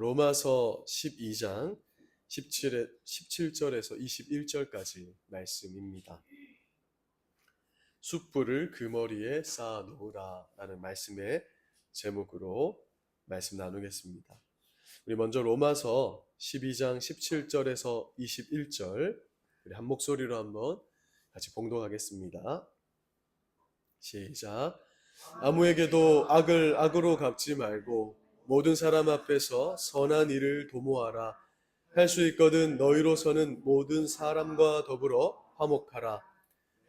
로마서 12장 17절에서 21절까지 말씀입니다. 숯불을 그 머리에 쌓아 놓으라 라는 말씀의 제목으로 말씀 나누겠습니다. 우리 먼저 로마서 12장 17절에서 21절 우리 한 목소리로 한번 같이 봉독하겠습니다. 시작. 아무에게도 악을 악으로 갚지 말고 모든 사람 앞에서 선한 일을 도모하라. 할 수 있거든 너희로서는 모든 사람과 더불어 화목하라.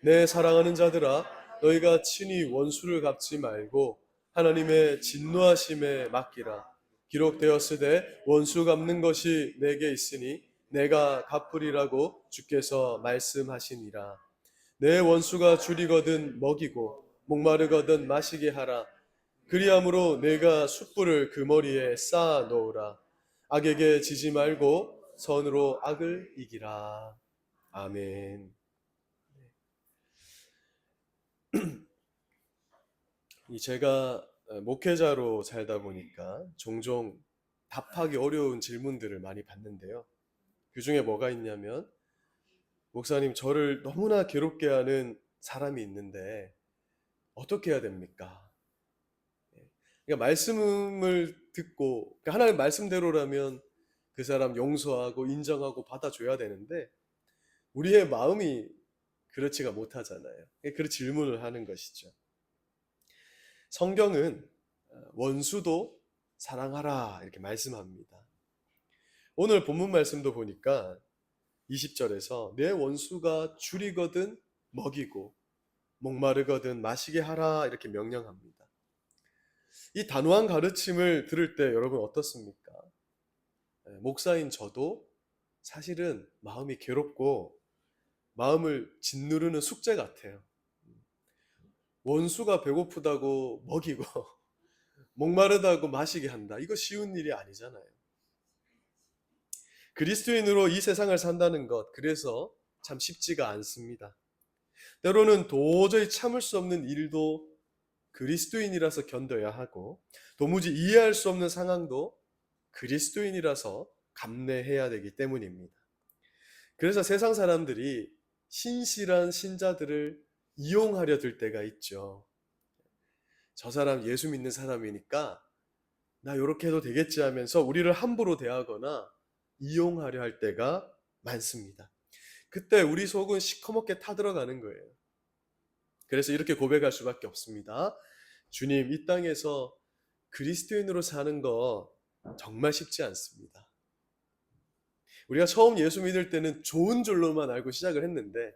내 사랑하는 자들아, 너희가 친히 원수를 갚지 말고 하나님의 진노하심에 맡기라. 기록되었으되 원수 갚는 것이 내게 있으니 내가 갚으리라고 주께서 말씀하시니라. 내 원수가 줄이거든 먹이고 목마르거든 마시게 하라. 그리함으로 내가 숯불을 그 머리에 쌓아 놓으라. 악에게 지지 말고 선으로 악을 이기라. 아멘. 제가 목회자로 살다 보니까 종종 답하기 어려운 질문들을 많이 받는데요. 그 중에 뭐가 있냐면, 목사님, 저를 너무나 괴롭게 하는 사람이 있는데 어떻게 해야 됩니까? 그러니까 말씀을 듣고, 그러니까 하나님 말씀대로라면 그 사람 용서하고 인정하고 받아줘야 되는데 우리의 마음이 그렇지가 못하잖아요. 그런 질문을 하는 것이죠. 성경은 원수도 사랑하라 이렇게 말씀합니다. 오늘 본문 말씀도 보니까 20절에서 내 원수가 줄이거든 먹이고 목마르거든 마시게 하라 이렇게 명령합니다. 이 단호한 가르침을 들을 때 여러분 어떻습니까? 목사인 저도 사실은 마음이 괴롭고 마음을 짓누르는 숙제 같아요. 원수가 배고프다고 먹이고 목마르다고 마시게 한다. 이거 쉬운 일이 아니잖아요. 그리스도인으로 이 세상을 산다는 것, 그래서 참 쉽지가 않습니다. 때로는 도저히 참을 수 없는 일도 그리스도인이라서 견뎌야 하고, 도무지 이해할 수 없는 상황도 그리스도인이라서 감내해야 되기 때문입니다. 그래서 세상 사람들이 신실한 신자들을 이용하려 들 때가 있죠. 저 사람 예수 믿는 사람이니까 나 이렇게 해도 되겠지 하면서 우리를 함부로 대하거나 이용하려 할 때가 많습니다. 그때 우리 속은 시커멓게 타들어가는 거예요. 그래서 이렇게 고백할 수밖에 없습니다. 주님, 이 땅에서 그리스도인으로 사는 거 정말 쉽지 않습니다. 우리가 처음 예수 믿을 때는 좋은 줄로만 알고 시작을 했는데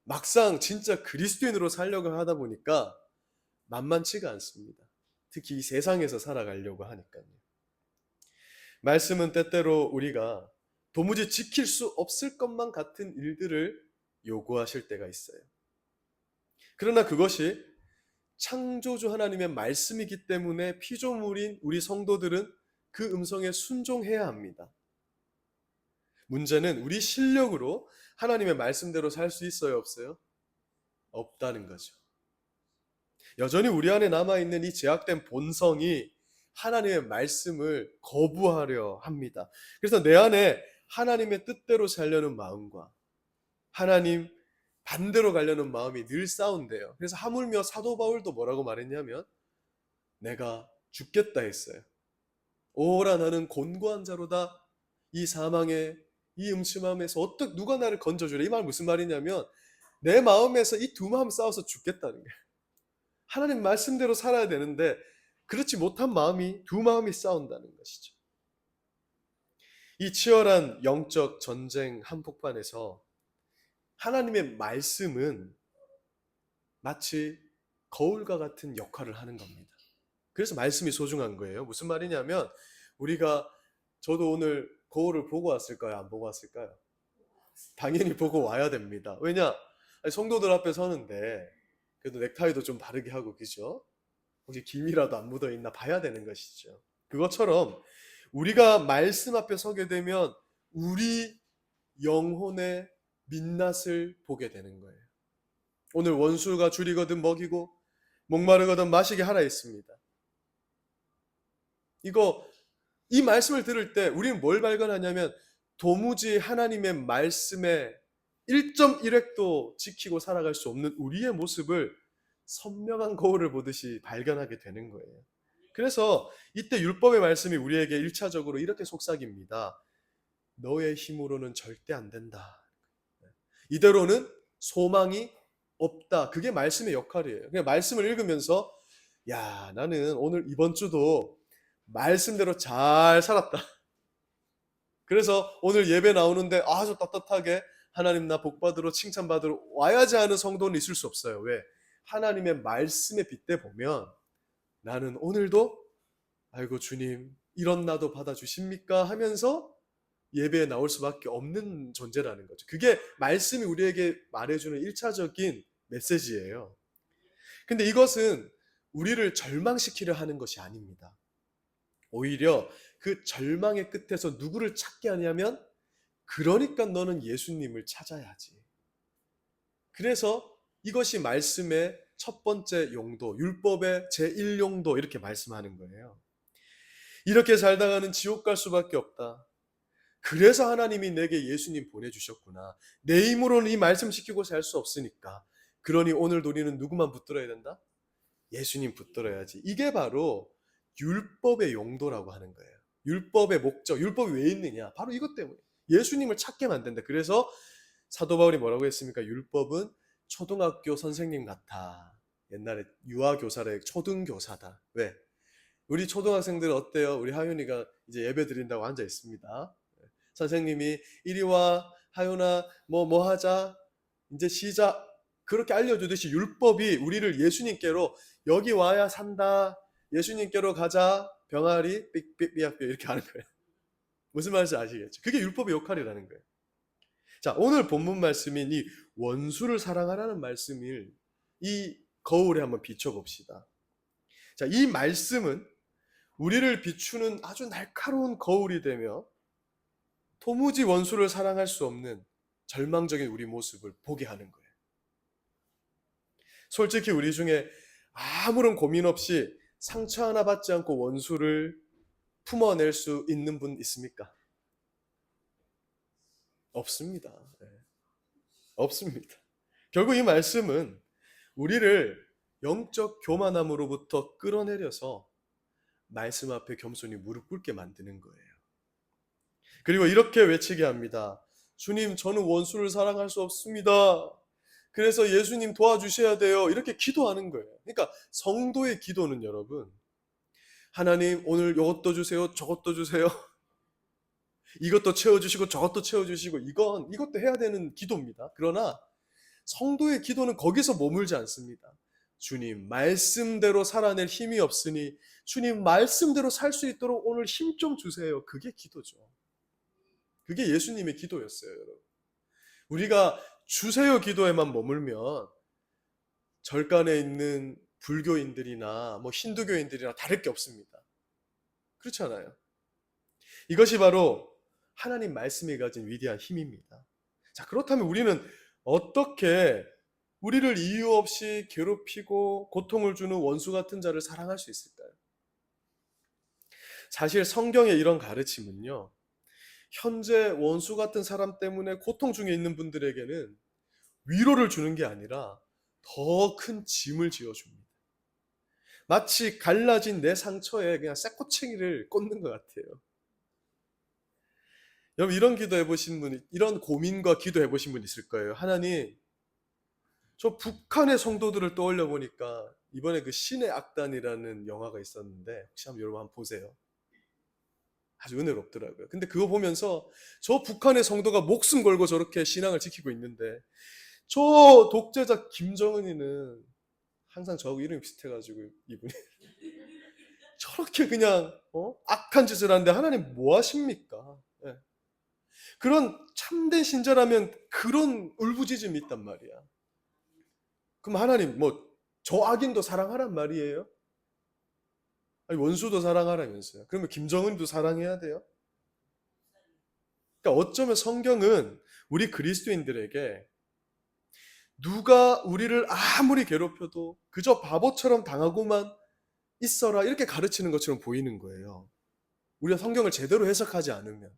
막상 진짜 그리스도인으로 살려고 하다 보니까 만만치가 않습니다. 특히 이 세상에서 살아가려고 하니까요. 말씀은 때때로 우리가 도무지 지킬 수 없을 것만 같은 일들을 요구하실 때가 있어요. 그러나 그것이 창조주 하나님의 말씀이기 때문에 피조물인 우리 성도들은 그 음성에 순종해야 합니다. 문제는 우리 실력으로 하나님의 말씀대로 살 수 있어요, 없어요? 없다는 거죠. 여전히 우리 안에 남아있는 이 제약된 본성이 하나님의 말씀을 거부하려 합니다. 그래서 내 안에 하나님의 뜻대로 살려는 마음과 하나님 반대로 가려는 마음이 늘 싸운대요. 그래서 하물며 사도 바울도 뭐라고 말했냐면 내가 죽겠다 했어요. 오라 나는 곤고한 자로다. 이 사망의 이 음침함에서 어떻게 누가 나를 건져주래. 이 말 무슨 말이냐면 내 마음에서 이 두 마음 싸워서 죽겠다는 거예요. 하나님 말씀대로 살아야 되는데 그렇지 못한 마음이 두 마음이 싸운다는 것이죠. 이 치열한 영적 전쟁 한복판에서 하나님의 말씀은 마치 거울과 같은 역할을 하는 겁니다. 그래서 말씀이 소중한 거예요. 무슨 말이냐면 저도 오늘 거울을 보고 왔을까요? 안 보고 왔을까요? 당연히 보고 와야 됩니다. 왜냐? 성도들 앞에 서는데 그래도 넥타이도 좀 바르게 하고, 그죠? 혹시 김이라도 안 묻어있나 봐야 되는 것이죠. 그것처럼 우리가 말씀 앞에 서게 되면 우리 영혼의 민낯을 보게 되는 거예요. 오늘 원수가 줄이거든 먹이고 목마르거든 마시게 하라 했습니다. 이거 이 말씀을 들을 때 우리는 뭘 발견하냐면 도무지 하나님의 말씀에 1.1획도 지키고 살아갈 수 없는 우리의 모습을 선명한 거울을 보듯이 발견하게 되는 거예요. 그래서 이때 율법의 말씀이 우리에게 1차적으로 이렇게 속삭입니다. 너의 힘으로는 절대 안 된다. 이대로는 소망이 없다. 그게 말씀의 역할이에요. 그냥 말씀을 읽으면서 야, 나는 오늘 이번 주도 말씀대로 잘 살았다. 그래서 오늘 예배 나오는데 아주 떳떳하게 하나님 나 복받으러 칭찬받으러 와야지 하는 성도는 있을 수 없어요. 왜? 하나님의 말씀에 빗대 보면 나는 오늘도 아이고 주님 이런 나도 받아주십니까 하면서 예배에 나올 수밖에 없는 존재라는 거죠. 그게 말씀이 우리에게 말해주는 1차적인 메시지예요. 근데 이것은 우리를 절망시키려 하는 것이 아닙니다. 오히려 그 절망의 끝에서 누구를 찾게 하냐면 그러니까 너는 예수님을 찾아야지. 그래서 이것이 말씀의 첫 번째 용도, 율법의 제1용도 이렇게 말씀하는 거예요. 이렇게 살다가는 지옥 갈 수밖에 없다. 그래서 하나님이 내게 예수님 보내주셨구나. 내 힘으로는 이 말씀 지키고 살 수 없으니까. 그러니 오늘 우리는 누구만 붙들어야 된다? 예수님 붙들어야지. 이게 바로 율법의 용도라고 하는 거예요. 율법의 목적, 율법이 왜 있느냐? 바로 이것 때문에. 예수님을 찾게 만든다. 그래서 사도 바울이 뭐라고 했습니까? 율법은 초등학교 선생님 같아. 옛날에 유아교사래 초등교사다. 왜? 우리 초등학생들 어때요? 우리 하윤이가 이제 예배 드린다고 앉아 있습니다. 선생님이 이리 와 하윤아 뭐 하자 이제 시작 그렇게 알려주듯이 율법이 우리를 예수님께로 여기 와야 산다 예수님께로 가자 병아리 삑삑 이렇게 하는 거예요. 무슨 말인지 아시겠죠? 그게 율법의 역할이라는 거예요. 자, 오늘 본문 말씀인 이 원수를 사랑하라는 말씀을 이 거울에 한번 비춰봅시다. 자, 이 말씀은 우리를 비추는 아주 날카로운 거울이 되며 도무지 원수를 사랑할 수 없는 절망적인 우리 모습을 보게 하는 거예요. 솔직히 우리 중에 아무런 고민 없이 상처 하나 받지 않고 원수를 품어낼 수 있는 분 있습니까? 없습니다. 네. 없습니다. 결국 이 말씀은 우리를 영적 교만함으로부터 끌어내려서 말씀 앞에 겸손히 무릎 꿇게 만드는 거예요. 그리고 이렇게 외치게 합니다. 주님, 저는 원수를 사랑할 수 없습니다. 그래서 예수님 도와주셔야 돼요. 이렇게 기도하는 거예요. 그러니까 성도의 기도는 여러분, 하나님 오늘 이것도 주세요. 저것도 주세요. 이것도 채워주시고 저것도 채워주시고 이것도 해야 되는 기도입니다. 그러나 성도의 기도는 거기서 머물지 않습니다. 주님 말씀대로 살아낼 힘이 없으니 주님 말씀대로 살 수 있도록 오늘 힘 좀 주세요. 그게 기도죠. 그게 예수님의 기도였어요, 여러분. 우리가 주세요 기도에만 머물면 절간에 있는 불교인들이나 뭐 힌두교인들이나 다를 게 없습니다. 그렇지 않아요? 이것이 바로 하나님 말씀이 가진 위대한 힘입니다. 자, 그렇다면 우리는 어떻게 우리를 이유 없이 괴롭히고 고통을 주는 원수 같은 자를 사랑할 수 있을까요? 사실 성경의 이런 가르침은요, 현재 원수 같은 사람 때문에 고통 중에 있는 분들에게는 위로를 주는 게 아니라 더 큰 짐을 지어줍니다. 마치 갈라진 내 상처에 그냥 쇠꼬챙이를 꽂는 것 같아요. 여러분 이런 기도 해보신 분, 이런 고민과 기도 해보신 분 있을 거예요. 하나님, 저 북한의 성도들을 떠올려 보니까 이번에 그 신의 악단이라는 영화가 있었는데 혹시 한번 여러분 한번 보세요. 아주 은혜롭더라고요. 근데 그거 보면서 저 북한의 성도가 목숨 걸고 저렇게 신앙을 지키고 있는데 저 독재자 김정은이는 항상 저하고 이름이 비슷해가지고 이분이 저렇게 그냥 악한 짓을 하는데 하나님 뭐 하십니까? 예. 그런 참된 신자라면 그런 울부짖음이 있단 말이야. 그럼 하나님 뭐 저 악인도 사랑하란 말이에요? 아니 원수도 사랑하라면서요. 그러면 김정은도 사랑해야 돼요? 그러니까 어쩌면 성경은 우리 그리스도인들에게 누가 우리를 아무리 괴롭혀도 그저 바보처럼 당하고만 있어라 이렇게 가르치는 것처럼 보이는 거예요. 우리가 성경을 제대로 해석하지 않으면.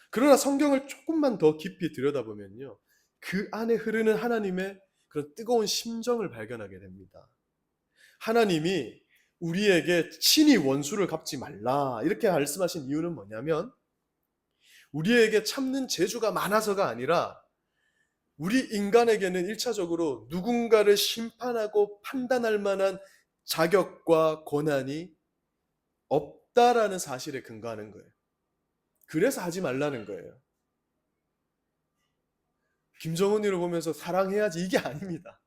그러나 성경을 조금만 더 깊이 들여다보면요, 그 안에 흐르는 하나님의 그런 뜨거운 심정을 발견하게 됩니다. 하나님이 우리에게 친히 원수를 갚지 말라 이렇게 말씀하신 이유는 뭐냐면, 우리에게 참는 재주가 많아서가 아니라 우리 인간에게는 1차적으로 누군가를 심판하고 판단할 만한 자격과 권한이 없다라는 사실에 근거하는 거예요. 그래서 하지 말라는 거예요. 김정은이를 보면서 사랑해야지 이게 아닙니다.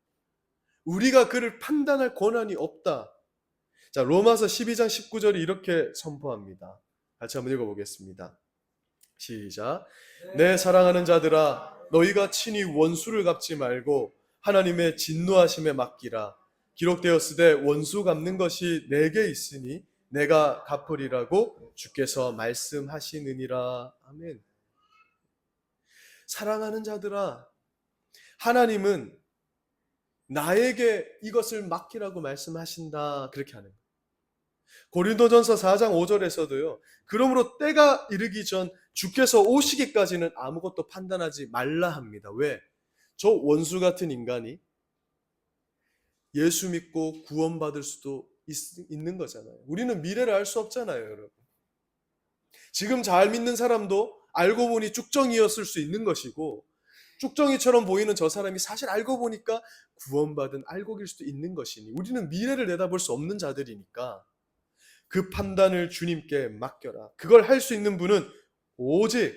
우리가 그를 판단할 권한이 없다. 자, 로마서 12장 19절이 이렇게 선포합니다. 같이 한번 읽어보겠습니다. 시작. 내 사랑하는 자들아, 너희가 친히 원수를 갚지 말고 하나님의 진노하심에 맡기라. 기록되었으되 원수 갚는 것이 내게 있으니 내가 갚으리라고 주께서 말씀하시느니라. 아멘. 사랑하는 자들아, 하나님은 나에게 이것을 맡기라고 말씀하신다. 그렇게 하는 거예요. 고린도전서 4장 5절에서도요. 그러므로 때가 이르기 전 주께서 오시기까지는 아무것도 판단하지 말라 합니다. 왜? 저 원수 같은 인간이 예수 믿고 구원받을 수도 있는 거잖아요. 우리는 미래를 알 수 없잖아요, 여러분. 지금 잘 믿는 사람도 알고 보니 쭉정이였을 수 있는 것이고, 쭉정이처럼 보이는 저 사람이 사실 알고 보니까 구원받은 알곡일 수도 있는 것이니, 우리는 미래를 내다볼 수 없는 자들이니까 그 판단을 주님께 맡겨라. 그걸 할 수 있는 분은 오직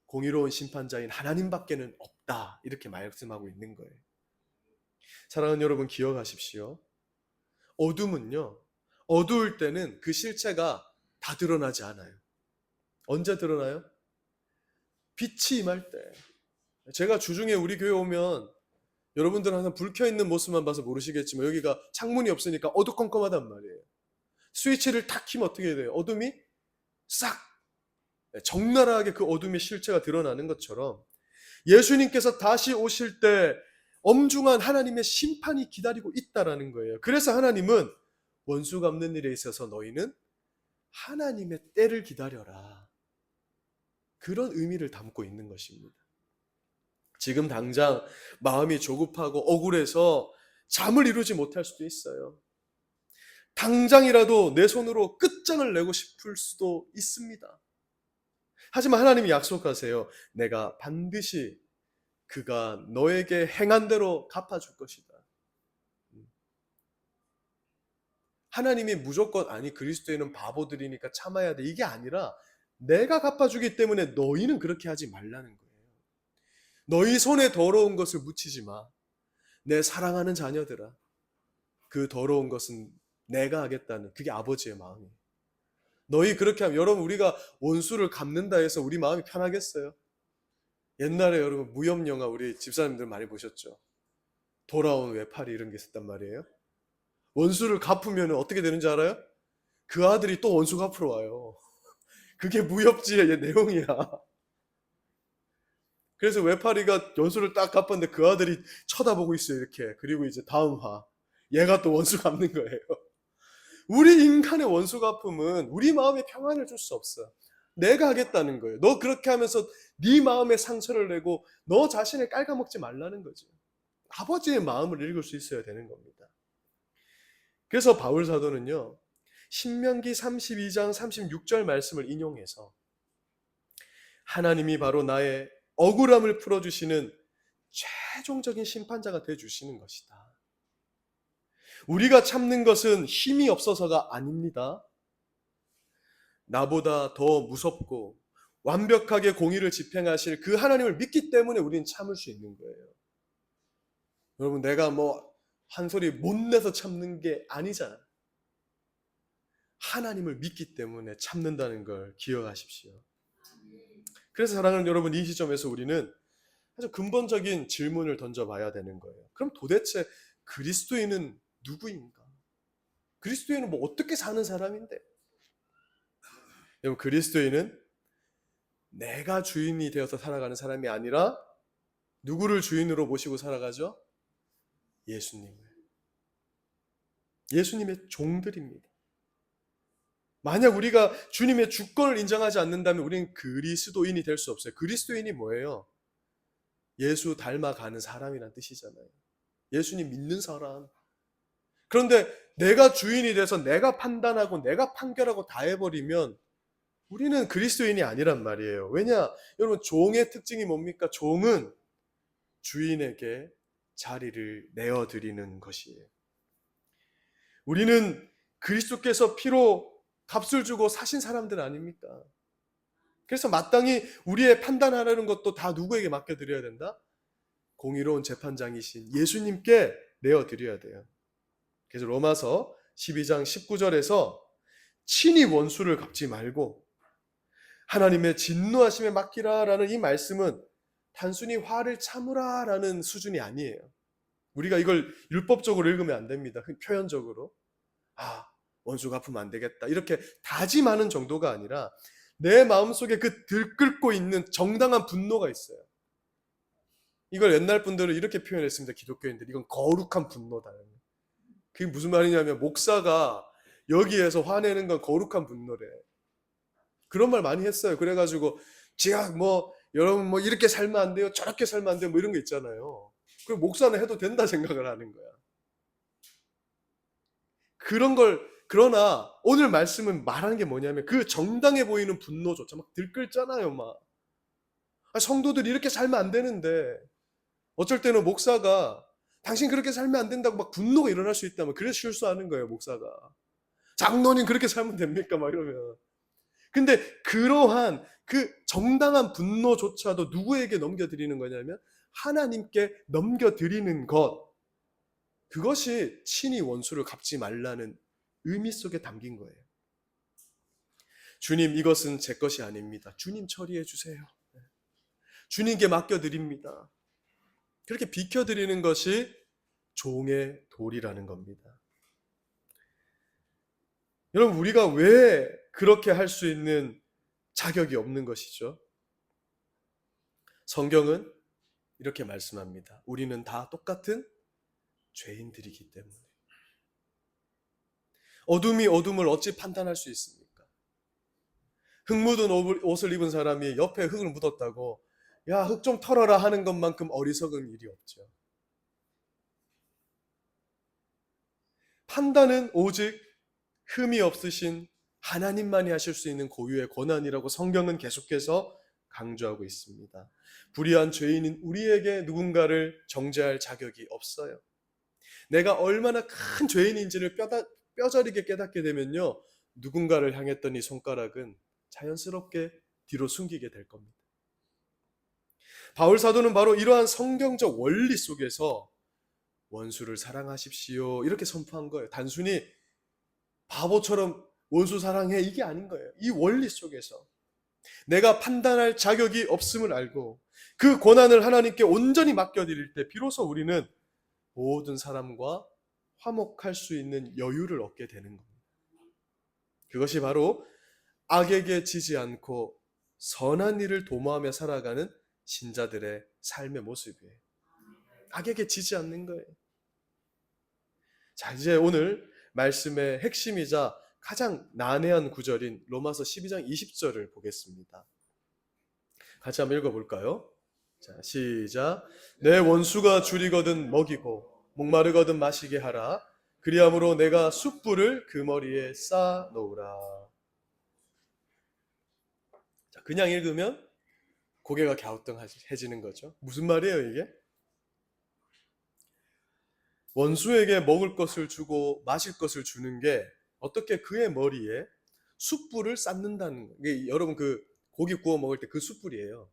공의로운 심판자인 하나님밖에는 없다. 이렇게 말씀하고 있는 거예요. 사랑하는 여러분, 기억하십시오. 어둠은요, 어두울 때는 그 실체가 다 드러나지 않아요. 언제 드러나요? 빛이 임할 때. 제가 주중에 우리 교회 오면 여러분들은 항상 불 켜있는 모습만 봐서 모르시겠지만 여기가 창문이 없으니까 어두컴컴하단 말이에요. 스위치를 탁 키면 어떻게 돼요? 어둠이 싹 적나라하게 그 어둠의 실체가 드러나는 것처럼 예수님께서 다시 오실 때 엄중한 하나님의 심판이 기다리고 있다라는 거예요. 그래서 하나님은 원수 갚는 일에 있어서 너희는 하나님의 때를 기다려라. 그런 의미를 담고 있는 것입니다. 지금 당장 마음이 조급하고 억울해서 잠을 이루지 못할 수도 있어요. 당장이라도 내 손으로 끝장을 내고 싶을 수도 있습니다. 하지만 하나님이 약속하세요. 내가 반드시 그가 너에게 행한 대로 갚아줄 것이다. 하나님이 무조건 아니 그리스도인은 바보들이니까 참아야 돼 이게 아니라 내가 갚아주기 때문에 너희는 그렇게 하지 말라는 거예요. 너희 손에 더러운 것을 묻히지 마. 내 사랑하는 자녀들아, 그 더러운 것은 내가 하겠다는 그게 아버지의 마음이에요. 너희 그렇게 하면, 여러분 우리가 원수를 갚는다 해서 우리 마음이 편하겠어요? 옛날에 여러분 무협 영화 우리 집사님들 많이 보셨죠? 돌아온 외파리 이런 게 있었단 말이에요. 원수를 갚으면 어떻게 되는지 알아요? 그 아들이 또 원수 갚으러 와요. 그게 무협지의 내용이야. 그래서 외파리가 원수를 딱 갚았는데 그 아들이 쳐다보고 있어요 이렇게. 그리고 이제 다음 화 얘가 또 원수 갚는 거예요. 우리 인간의 원수 갚음은 우리 마음에 평안을 줄 수 없어. 내가 하겠다는 거예요. 너 그렇게 하면서 네 마음에 상처를 내고 너 자신을 깔아먹지 말라는 거죠. 아버지의 마음을 읽을 수 있어야 되는 겁니다. 그래서 바울 사도는요, 신명기 32장 36절 말씀을 인용해서 하나님이 바로 나의 억울함을 풀어주시는 최종적인 심판자가 되어주시는 것이다. 우리가 참는 것은 힘이 없어서가 아닙니다. 나보다 더 무섭고 완벽하게 공의를 집행하실 그 하나님을 믿기 때문에 우리는 참을 수 있는 거예요. 여러분 내가 한 소리 못 내서 참는 게 아니잖아. 하나님을 믿기 때문에 참는다는 걸 기억하십시오. 그래서 사랑하는 여러분, 이 시점에서 우리는 아주 근본적인 질문을 던져봐야 되는 거예요. 그럼 도대체 그리스도인은 누구인가? 그리스도인은 어떻게 사는 사람인데? 여러분 그리스도인은 내가 주인이 되어서 살아가는 사람이 아니라 누구를 주인으로 모시고 살아가죠? 예수님을. 예수님의 종들입니다. 만약 우리가 주님의 주권을 인정하지 않는다면 우리는 그리스도인이 될 수 없어요. 그리스도인이 뭐예요? 예수 닮아가는 사람이란 뜻이잖아요. 예수님 믿는 사람. 그런데 내가 주인이 돼서 내가 판단하고 내가 판결하고 다 해버리면 우리는 그리스도인이 아니란 말이에요. 왜냐? 여러분, 종의 특징이 뭡니까? 종은 주인에게 자리를 내어드리는 것이에요. 우리는 그리스도께서 피로 값을 주고 사신 사람들 아닙니까? 그래서 마땅히 우리의 판단하라는 것도 다 누구에게 맡겨드려야 된다? 공의로운 재판장이신 예수님께 내어드려야 돼요. 그래서 로마서 12장 19절에서 친히 원수를 갚지 말고 하나님의 진노하심에 맡기라라는 이 말씀은 단순히 화를 참으라라는 수준이 아니에요. 우리가 이걸 율법적으로 읽으면 안 됩니다. 표현적으로. 원수 갚으면 안 되겠다. 이렇게 다짐하는 정도가 아니라 내 마음속에 그 들끓고 있는 정당한 분노가 있어요. 이걸 옛날 분들은 이렇게 표현했습니다. 기독교인들이. 이건 거룩한 분노다. 그게 무슨 말이냐면 목사가 여기에서 화내는 건 거룩한 분노래. 그런 말 많이 했어요. 그래가지고 제가 여러분 이렇게 살면 안 돼요. 저렇게 살면 안 돼요. 이런 거 있잖아요. 그리고 목사는 해도 된다 생각을 하는 거야. 그러나 오늘 말씀은 말하는 게 뭐냐면 그 정당해 보이는 분노조차 막 들끓잖아요. 성도들이 이렇게 살면 안 되는데 어쩔 때는 목사가 당신 그렇게 살면 안 된다고 막 분노가 일어날 수 있다면 그래서 실수하는 거예요. 목사가. 장로님 그렇게 살면 됩니까? 막 이러면. 근데 그러한 그 정당한 분노조차도 누구에게 넘겨드리는 거냐면 하나님께 넘겨드리는 것. 그것이 친히 원수를 갚지 말라는 의미 속에 담긴 거예요. 주님, 이것은 제 것이 아닙니다. 주님 처리해 주세요. 주님께 맡겨드립니다. 그렇게 비켜드리는 것이 종의 도리라는 겁니다. 여러분, 우리가 왜 그렇게 할 수 있는 자격이 없는 것이죠? 성경은 이렇게 말씀합니다. 우리는 다 똑같은 죄인들이기 때문에. 어둠이 어둠을 어찌 판단할 수 있습니까? 흙 묻은 옷을 입은 사람이 옆에 흙을 묻었다고 야, 흙 좀 털어라 하는 것만큼 어리석은 일이 없죠. 판단은 오직 흠이 없으신 하나님만이 하실 수 있는 고유의 권한이라고 성경은 계속해서 강조하고 있습니다. 불의한 죄인인 우리에게 누군가를 정죄할 자격이 없어요. 내가 얼마나 큰 죄인인지를 뼈저리게 깨닫게 되면요, 누군가를 향했던 이 손가락은 자연스럽게 뒤로 숨기게 될 겁니다. 바울 사도는 바로 이러한 성경적 원리 속에서 원수를 사랑하십시오 이렇게 선포한 거예요. 단순히 바보처럼 원수 사랑해 이게 아닌 거예요. 이 원리 속에서 내가 판단할 자격이 없음을 알고 그 권한을 하나님께 온전히 맡겨드릴 때 비로소 우리는 모든 사람과 화목할 수 있는 여유를 얻게 되는 겁니다. 그것이 바로 악에게 지지 않고 선한 일을 도모하며 살아가는 신자들의 삶의 모습이에요. 악에게 지지 않는 거예요. 자, 이제 오늘 말씀의 핵심이자 가장 난해한 구절인 로마서 12장 20절을 보겠습니다. 같이 한번 읽어볼까요? 자, 시작. 내 원수가 줄이거든 먹이고 목마르거든 마시게 하라. 그리함으로 내가 숯불을 그 머리에 쌓아 놓으라. 자, 그냥 읽으면 고개가 갸우뚱해지는 거죠. 무슨 말이에요 이게? 원수에게 먹을 것을 주고 마실 것을 주는 게 어떻게 그의 머리에 숯불을 쌓는다는 거예요. 여러분 그 고기 구워 먹을 때 그 숯불이에요.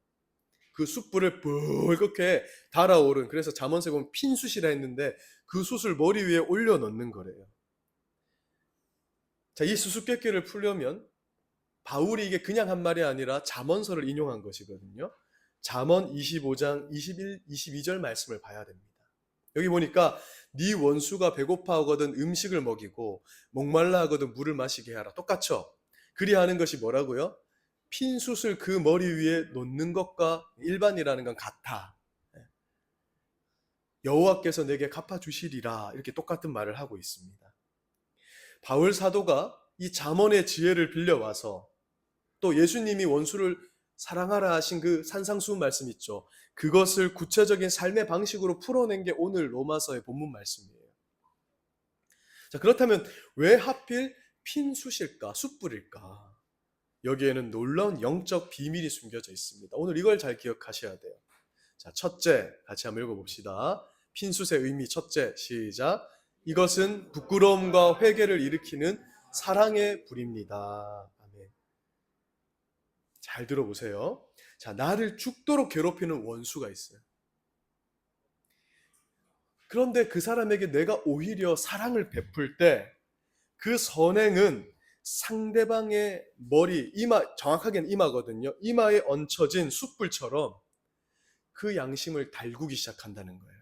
그 숯불을 붉게 달아오른, 그래서 잠언서에 보면 핀숯이라 했는데 그 숯을 머리 위에 올려 놓는 거래요. 자, 이 수수께끼를 풀려면 바울이 이게 그냥 한 말이 아니라 잠언서를 인용한 것이거든요. 잠언 25장 21, 22절 말씀을 봐야 됩니다. 여기 보니까 네 원수가 배고파하거든 음식을 먹이고 목말라 하거든 물을 마시게 하라. 똑같죠? 그리하는 것이 뭐라고요? 핀 숯을 그 머리 위에 놓는 것과 일반이라는 건 같아. 여호와께서 내게 갚아주시리라. 이렇게 똑같은 말을 하고 있습니다. 바울 사도가 이 잠언의 지혜를 빌려와서 또 예수님이 원수를 사랑하라 하신 그 산상수훈 말씀 있죠. 그것을 구체적인 삶의 방식으로 풀어낸 게 오늘 로마서의 본문 말씀이에요. 자, 그렇다면 왜 하필 핀 숯불일까? 여기에는 놀라운 영적 비밀이 숨겨져 있습니다. 오늘 이걸 잘 기억하셔야 돼요. 자, 첫째, 같이 한번 읽어봅시다. 핀숯의 의미 첫째, 시작. 이것은 부끄러움과 회개를 일으키는 사랑의 불입니다. 아멘. 잘 들어보세요. 자, 나를 죽도록 괴롭히는 원수가 있어요. 그런데 그 사람에게 내가 오히려 사랑을 베풀 때 그 선행은 상대방의 머리, 이마, 정확하게는 이마거든요. 이마에 얹혀진 숯불처럼 그 양심을 달구기 시작한다는 거예요.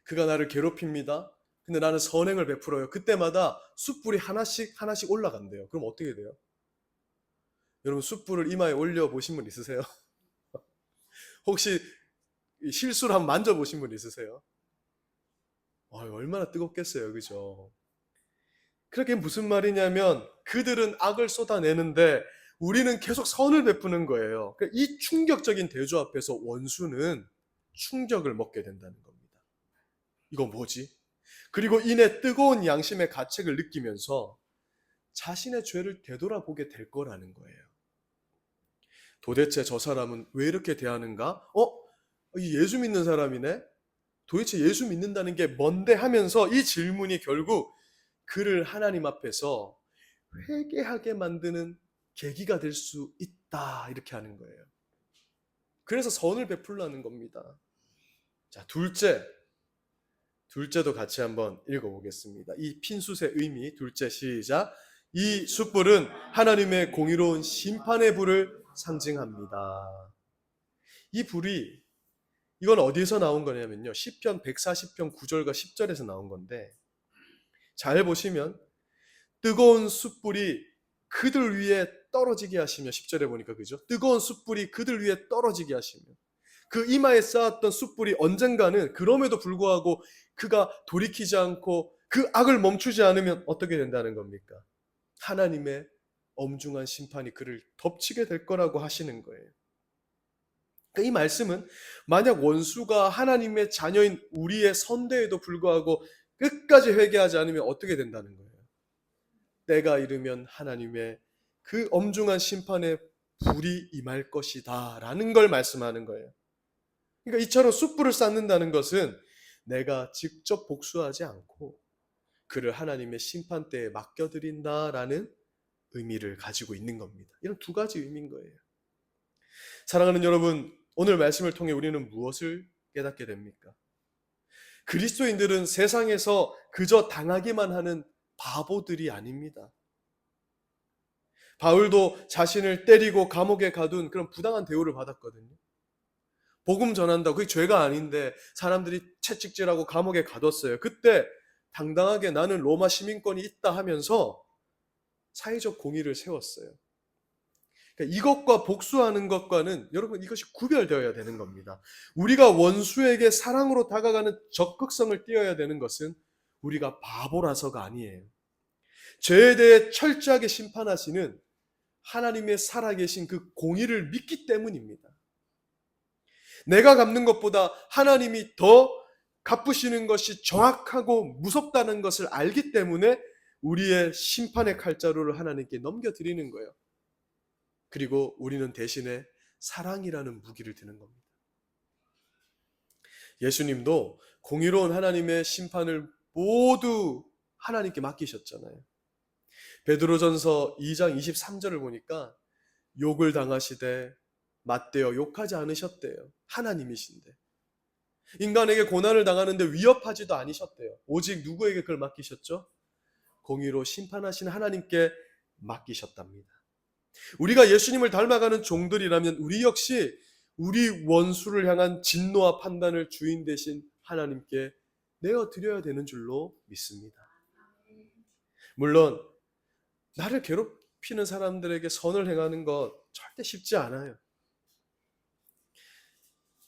그가 나를 괴롭힙니다. 근데 나는 선행을 베풀어요. 그때마다 숯불이 하나씩 올라간대요. 그럼 어떻게 돼요? 여러분, 숯불을 이마에 올려 보신 분 있으세요? 혹시 실수로 한번 만져보신 분 있으세요? 얼마나 뜨겁겠어요, 그죠? 그렇게 무슨 말이냐면 그들은 악을 쏟아내는데 우리는 계속 선을 베푸는 거예요. 그러니까 이 충격적인 대조 앞에서 원수는 충격을 먹게 된다는 겁니다. 이거 뭐지? 그리고 이내 뜨거운 양심의 가책을 느끼면서 자신의 죄를 되돌아보게 될 거라는 거예요. 도대체 저 사람은 왜 이렇게 대하는가? 이 예수 믿는 사람이네? 도대체 예수 믿는다는 게 뭔데 하면서 이 질문이 결국 그를 하나님 앞에서 회개하게 만드는 계기가 될 수 있다, 이렇게 하는 거예요. 그래서 선을 베풀라는 겁니다. 자, 둘째도 같이 한번 읽어보겠습니다. 이 핀숯의 의미, 둘째, 시작. 이 숯불은 하나님의 공의로운 심판의 불을 상징합니다. 이 불이, 이건 어디서 나온 거냐면요, 시편 140편 9절과 10절에서 나온 건데, 잘 보시면 뜨거운 숯불이 그들 위에 떨어지게 하시며, 10절에 보니까 그죠? 뜨거운 숯불이 그들 위에 떨어지게 하시며, 그 이마에 쌓았던 숯불이 언젠가는 그럼에도 불구하고 그가 돌이키지 않고 그 악을 멈추지 않으면 어떻게 된다는 겁니까? 하나님의 엄중한 심판이 그를 덮치게 될 거라고 하시는 거예요. 그러니까 이 말씀은 만약 원수가 하나님의 자녀인 우리의 선대에도 불구하고 끝까지 회개하지 않으면 어떻게 된다는 거예요? 때가 이르면 하나님의 그 엄중한 심판의 불이 임할 것이다 라는 걸 말씀하는 거예요. 그러니까 이처럼 숯불을 쌓는다는 것은 내가 직접 복수하지 않고 그를 하나님의 심판대에 맡겨드린다라는 의미를 가지고 있는 겁니다. 이런 두 가지 의미인 거예요. 사랑하는 여러분, 오늘 말씀을 통해 우리는 무엇을 깨닫게 됩니까? 그리스도인들은 세상에서 그저 당하기만 하는 바보들이 아닙니다. 바울도 자신을 때리고 감옥에 가둔 그런 부당한 대우를 받았거든요. 복음 전한다고, 그게 죄가 아닌데 사람들이 채찍질하고 감옥에 가뒀어요. 그때 당당하게 나는 로마 시민권이 있다 하면서 사회적 공의를 세웠어요. 그러니까 이것과 복수하는 것과는 여러분 이것이 구별되어야 되는 겁니다. 우리가 원수에게 사랑으로 다가가는 적극성을 띄어야 되는 것은 우리가 바보라서가 아니에요. 죄에 대해 철저하게 심판하시는 하나님의 살아계신 그 공의를 믿기 때문입니다. 내가 갚는 것보다 하나님이 더 갚으시는 것이 정확하고 무섭다는 것을 알기 때문에 우리의 심판의 칼자루를 하나님께 넘겨드리는 거예요. 그리고 우리는 대신에 사랑이라는 무기를 드는 겁니다. 예수님도 공의로운 하나님의 심판을 모두 하나님께 맡기셨잖아요. 베드로전서 2장 23절을 보니까 욕을 당하시되 맞대어 욕하지 않으셨대요. 하나님이신데. 인간에게 고난을 당하는데 위협하지도 않으셨대요. 오직 누구에게 그걸 맡기셨죠? 공의로 심판하신 하나님께 맡기셨답니다. 우리가 예수님을 닮아가는 종들이라면 우리 역시 우리 원수를 향한 진노와 판단을 주인 되신 하나님께 내어드려야 되는 줄로 믿습니다. 물론 나를 괴롭히는 사람들에게 선을 행하는 것 절대 쉽지 않아요.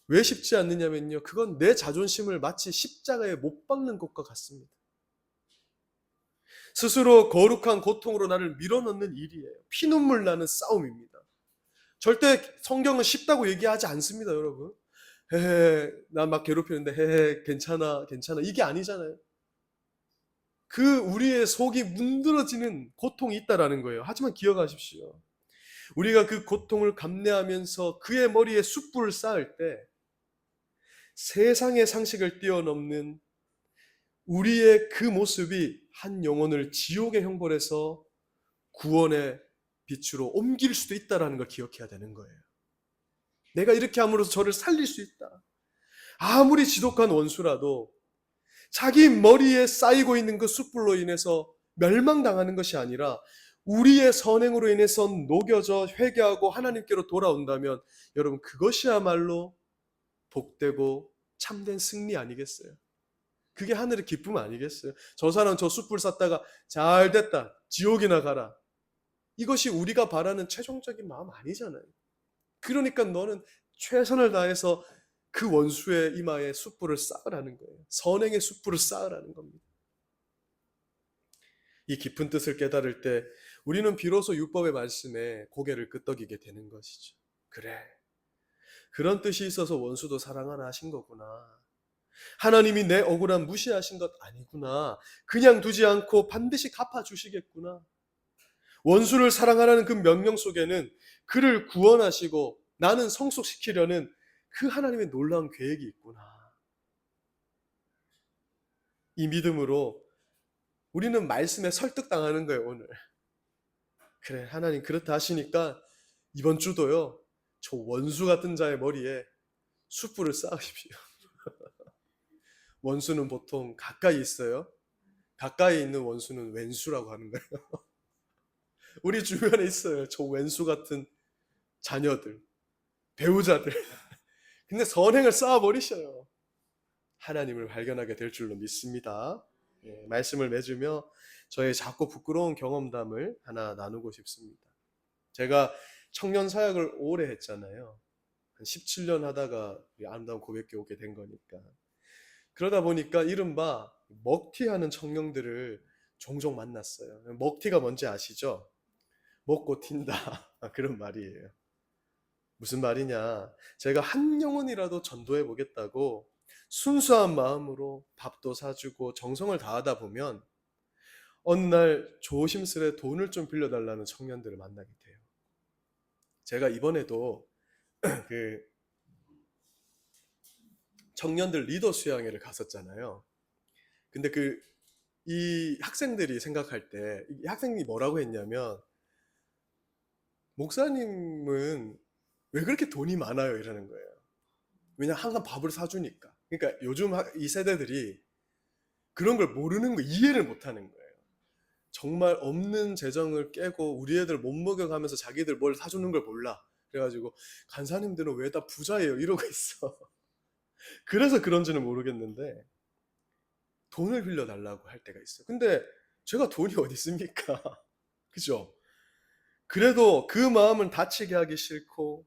왜 쉽지 않느냐면요, 그건 내 자존심을 마치 십자가에 못 박는 것과 같습니다. 스스로 거룩한 고통으로 나를 밀어넣는 일이에요. 피눈물 나는 싸움입니다. 절대 성경은 쉽다고 얘기하지 않습니다, 여러분. 헤헤, 나 막 괴롭히는데 헤헤, 괜찮아, 괜찮아. 이게 아니잖아요. 그 우리의 속이 문드러지는 고통이 있다라는 거예요. 하지만 기억하십시오. 우리가 그 고통을 감내하면서 그의 머리에 숯불을 쌓을 때 세상의 상식을 뛰어넘는 우리의 그 모습이 한 영혼을 지옥의 형벌에서 구원의 빛으로 옮길 수도 있다는 걸 기억해야 되는 거예요. 내가 이렇게 함으로써 저를 살릴 수 있다. 아무리 지독한 원수라도 자기 머리에 쌓이고 있는 그 숯불로 인해서 멸망당하는 것이 아니라 우리의 선행으로 인해서 녹여져 회개하고 하나님께로 돌아온다면 여러분 그것이야말로 복되고 참된 승리 아니겠어요? 그게 하늘의 기쁨 아니겠어요? 저 사람 저 숯불 쌌다가 잘 됐다. 지옥이나 가라. 이것이 우리가 바라는 최종적인 마음 아니잖아요. 그러니까 너는 최선을 다해서 그 원수의 이마에 숯불을 쌓으라는 거예요. 선행의 숯불을 쌓으라는 겁니다. 이 깊은 뜻을 깨달을 때 우리는 비로소 율법의 말씀에 고개를 끄덕이게 되는 것이죠. 그래. 그런 뜻이 있어서 원수도 사랑하나 하신 거구나. 하나님이 내 억울함 무시하신 것 아니구나. 그냥 두지 않고 반드시 갚아주시겠구나. 원수를 사랑하라는 그 명령 속에는 그를 구원하시고 나는 성숙시키려는 그 하나님의 놀라운 계획이 있구나. 이 믿음으로 우리는 말씀에 설득당하는 거예요, 오늘. 그래, 하나님 그렇다 하시니까 이번 주도요, 저 원수 같은 자의 머리에 숯불을 쌓으십시오. 원수는 보통 가까이 있어요. 가까이 있는 원수는 왼수라고 하는 거예요. 우리 주변에 있어요. 저 왼수 같은 자녀들, 배우자들. 근데 선행을 쌓아버리셔요. 하나님을 발견하게 될 줄로 믿습니다. 예, 말씀을 맺으며 저의 작고 부끄러운 경험담을 하나 나누고 싶습니다. 제가 청년 사역을 오래 했잖아요. 한 17년 하다가 아름다운 고백교회 오게 된 거니까. 그러다 보니까 이른바 먹튀하는 청년들을 종종 만났어요. 먹튀가 뭔지 아시죠? 먹고 튄다. 그런 말이에요. 무슨 말이냐? 제가 한 영혼이라도 전도해 보겠다고 순수한 마음으로 밥도 사주고 정성을 다하다 보면 어느 날 조심스레 돈을 좀 빌려달라는 청년들을 만나게 돼요. 제가 이번에도 그 청년들 리더 수양회를 갔었잖아요. 근데 이 학생들이 생각할 때, 이 학생이 뭐라고 했냐면, 목사님은 왜 그렇게 돈이 많아요? 이러는 거예요. 왜냐 항상 밥을 사주니까. 그러니까 요즘 이 세대들이 그런 걸 모르는 거, 이해를 못 하는 거예요. 정말 없는 재정을 깨고 우리 애들 못 먹여가면서 자기들 뭘 사주는 걸 몰라. 그래가지고 간사님들은 왜 다 부자예요? 이러고 있어. 그래서 그런지는 모르겠는데 돈을 빌려달라고 할 때가 있어요. 근데 제가 돈이 어디 있습니까? 그죠? 그래도 그 마음은 다치게 하기 싫고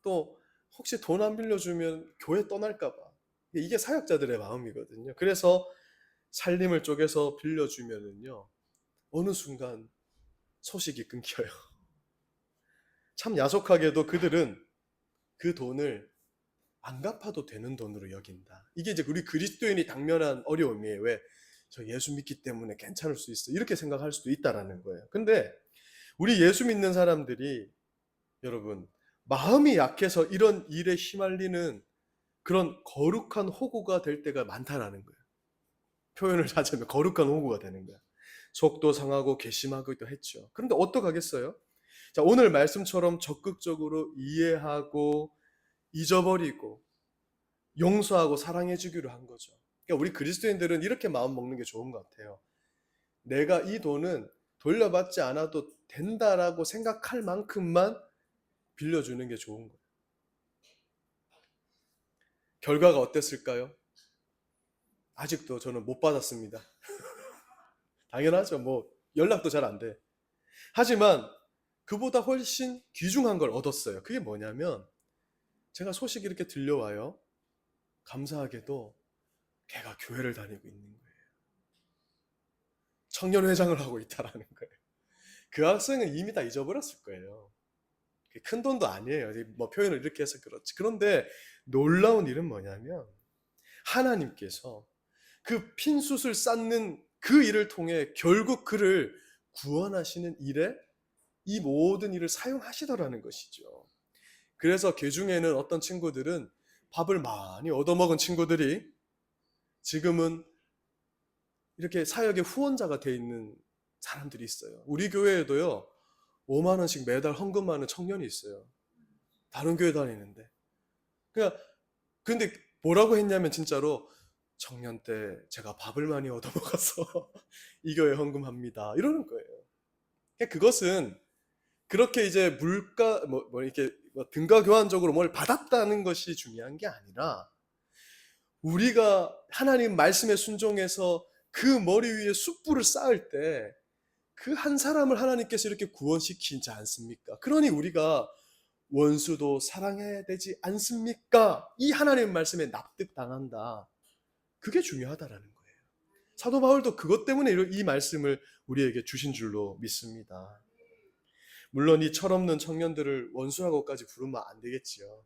또 혹시 돈 안 빌려주면 교회 떠날까 봐. 이게 사역자들의 마음이거든요. 그래서 살림을 쪼개서 빌려주면은요. 어느 순간 소식이 끊겨요. 참 야속하게도 그들은 그 돈을 안 갚아도 되는 돈으로 여긴다. 이게 이제 우리 그리스도인이 당면한 어려움이에요. 왜? 저 예수 믿기 때문에 괜찮을 수 있어. 이렇게 생각할 수도 있다라는 거예요. 근데 우리 예수 믿는 사람들이 여러분 마음이 약해서 이런 일에 휘말리는 그런 거룩한 호구가 될 때가 많다라는 거예요. 표현을 하자면 거룩한 호구가 되는 거야. 속도 상하고 괘씸하기도 했죠. 그런데 어떡하겠어요? 자, 오늘 말씀처럼 적극적으로 이해하고 잊어버리고 용서하고 사랑해 주기로 한 거죠. 그러니까 우리 그리스도인들은 이렇게 마음 먹는 게 좋은 것 같아요. 내가 이 돈은 돌려받지 않아도 된다라고 생각할 만큼만 빌려주는 게 좋은 거예요. 결과가 어땠을까요? 아직도 저는 못 받았습니다. 당연하죠. 뭐 연락도 잘 안 돼. 하지만 그보다 훨씬 귀중한 걸 얻었어요. 그게 뭐냐면 제가 소식이 이렇게 들려와요. 감사하게도 걔가 교회를 다니고 있는 거예요. 청년회장을 하고 있다라는 거예요. 그 학생은 이미 다 잊어버렸을 거예요. 큰 돈도 아니에요. 뭐 표현을 이렇게 해서 그렇지. 그런데 놀라운 일은 뭐냐면 하나님께서 그 핀숯을 쌓는 그 일을 통해 결국 그를 구원하시는 일에 이 모든 일을 사용하시더라는 것이죠. 그래서 그 중에는 어떤 친구들은 밥을 많이 얻어먹은 친구들이 지금은 이렇게 사역의 후원자가 돼 있는 사람들이 있어요. 우리 교회에도요, 5만 원씩 매달 헌금하는 청년이 있어요. 다른 교회 다니는데. 그러니까 근데 뭐라고 했냐면 진짜로 청년 때 제가 밥을 많이 얻어먹어서 이 교회 헌금합니다. 이러는 거예요. 그러니까 그것은 그렇게 이제 물가 뭐 이렇게 뭐 등가 교환적으로 뭘 받았다는 것이 중요한 게 아니라 우리가 하나님 말씀에 순종해서 그 머리 위에 숯불을 쌓을 때 그 한 사람을 하나님께서 이렇게 구원시키지 않습니까? 그러니 우리가 원수도 사랑해야 되지 않습니까? 이 하나님 말씀에 납득당한다. 그게 중요하다라는 거예요. 사도 바울도 그것 때문에 이 말씀을 우리에게 주신 줄로 믿습니다. 물론 이 철없는 청년들을 원수라고까지 부르면 안 되겠지요.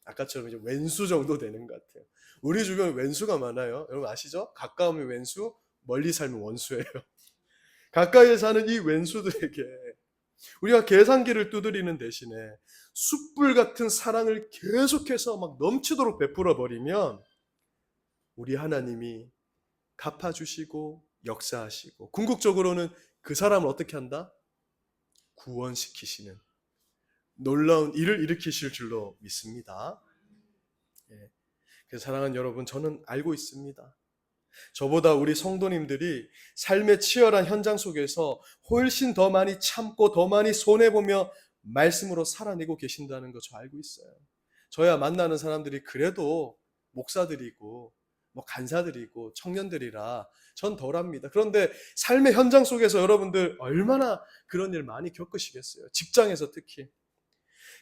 아까처럼 이제 왼수 정도 되는 것 같아요. 우리 주변에 왼수가 많아요. 여러분 아시죠? 가까우면 왼수, 멀리 살면 원수예요. 가까이에 사는 이 왼수들에게 우리가 계산기를 두드리는 대신에 숯불 같은 사랑을 계속해서 막 넘치도록 베풀어 버리면 우리 하나님이 갚아주시고 역사하시고 궁극적으로는 그 사람을 어떻게 한다? 구원시키시는 놀라운 일을 일으키실 줄로 믿습니다. 예. 그래서 사랑하는 여러분, 저는 알고 있습니다. 저보다 우리 성도님들이 삶의 치열한 현장 속에서 훨씬 더 많이 참고 더 많이 손해보며 말씀으로 살아내고 계신다는 거 저 알고 있어요. 저야 만나는 사람들이 그래도 목사들이고 뭐 간사들이고 청년들이라 전 덜합니다. 그런데 삶의 현장 속에서 여러분들 얼마나 그런 일 많이 겪으시겠어요. 직장에서 특히.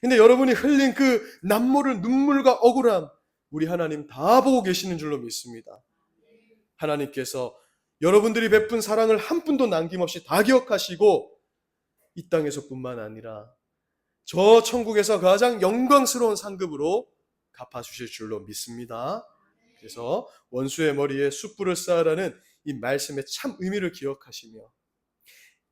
근데 여러분이 흘린 그 남모를 눈물과 억울함 우리 하나님 다 보고 계시는 줄로 믿습니다. 하나님께서 여러분들이 베푼 사랑을 한 푼도 남김없이 다 기억하시고 이 땅에서뿐만 아니라 저 천국에서 가장 영광스러운 상급으로 갚아주실 줄로 믿습니다. 그래서 원수의 머리에 숯불을 쌓으라는 이 말씀의 참 의미를 기억하시며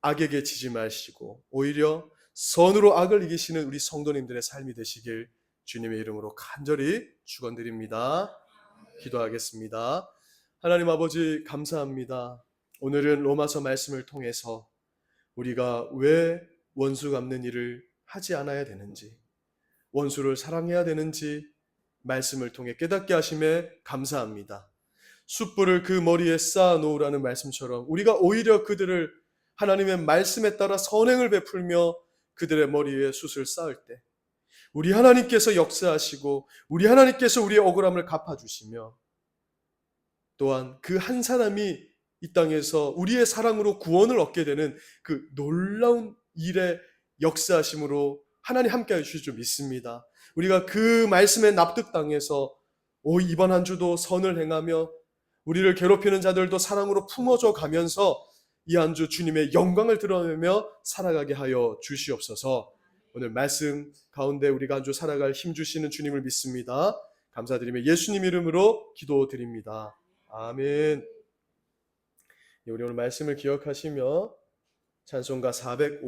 악에게 지지 마시고 오히려 선으로 악을 이기시는 우리 성도님들의 삶이 되시길 주님의 이름으로 간절히 축원드립니다. 기도하겠습니다. 하나님 아버지 감사합니다. 오늘은 로마서 말씀을 통해서 우리가 왜 원수 갚는 일을 하지 않아야 되는지, 원수를 사랑해야 되는지 말씀을 통해 깨닫게 하심에 감사합니다. 숯불을 그 머리에 쌓아 놓으라는 말씀처럼 우리가 오히려 그들을 하나님의 말씀에 따라 선행을 베풀며 그들의 머리에 숯을 쌓을 때 우리 하나님께서 역사하시고 우리 하나님께서 우리의 억울함을 갚아주시며 또한 그 한 사람이 이 땅에서 우리의 사랑으로 구원을 얻게 되는 그 놀라운 일의 역사하심으로 하나님 함께 해주실 줄 믿습니다. 우리가 그 말씀에 납득당해서 이번 한 주도 선을 행하며 우리를 괴롭히는 자들도 사랑으로 품어줘 가면서 이 한 주 주님의 영광을 드러내며 살아가게 하여 주시옵소서. 오늘 말씀 가운데 우리가 한 주 살아갈 힘 주시는 주님을 믿습니다. 감사드리며 예수님 이름으로 기도드립니다. 아멘. 우리 오늘 말씀을 기억하시며 찬송가 450